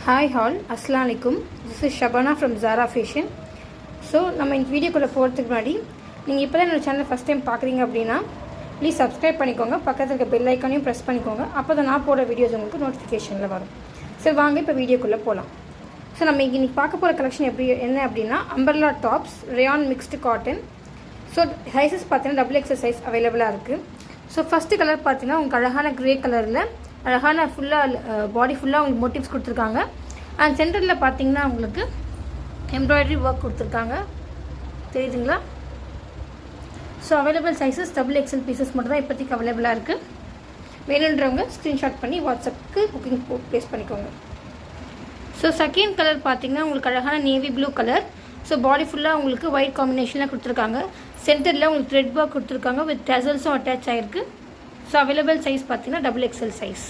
Hi all, Assalamu alaikum. This is Shabana from Zara Fashion. So, நம்ம இந்த வீடியோக்குள்ளே போகிறதுக்கு முன்னாடி நீங்கள் இப்போ தான் என்னோடய சேனல் ஃபஸ்ட் டைம் பார்க்குறீங்க அப்படின்னா ப்ளீஸ் சப்ஸ்கிரைப் பண்ணிக்கோங்க, பக்கத்தில் இருக்க பெல் ஐக்கானையும் ப்ரெஸ் பண்ணிக்கோங்க. அப்போ தான் நான் போடுற வீடியோஸ் உங்களுக்கு நோட்டிஃபிகேஷனில் வரும். சரி வாங்க இப்போ வீடியோக்குள்ளே போகலாம். ஸோ நம்ம இன்றைக்கி பார்க்க போகிற கலெக்ஷன் என்ன அப்படின்னா umbrella tops, rayon mixed cotton. So sizes பார்த்தீங்கன்னா XXL சைஸ் அவைலபிளாக இருக்குது. ஸோ ஃபஸ்ட்டு கலர் பார்த்தீங்கன்னா உங்களுக்கு அழகான க்ரே கலரில் அழகான ஃபுல்லாக பாடி ஃபுல்லாக உங்களுக்கு மோட்டிவ்ஸ் கொடுத்துருக்காங்க. அண்ட் சென்டரில் பார்த்தீங்கன்னா உங்களுக்கு எம்ப்ராய்டரி ஒர்க் கொடுத்துருக்காங்க, தெரியுதுங்களா? So available sizes XXL pieces மட்டும் தான் இப்போதைக்கு அவைலபிளாக இருக்குது. வேணுன்றவங்க ஸ்க்ரீன்ஷாட் பண்ணி வாட்ஸ்அப்புக்கு புக்கிங் ப்ளேஸ் பண்ணிக்கோங்க. ஸோ செகண்ட் கலர் பார்த்தீங்கன்னா உங்களுக்கு அழகான navy blue colour. So body ஃபுல்லாக உங்களுக்கு ஒயிட் காம்பினேஷனில் கொடுத்துருக்காங்க. சென்டரில் உங்களுக்கு த்ரெட் ஒர்க் கொடுத்துருக்காங்க வித் டசல்ஸும் அட்டாச் ஆகிருக்கு. ஸோ அவைலபிள் சைஸ் பார்த்தீங்கன்னா XXL சைஸ்.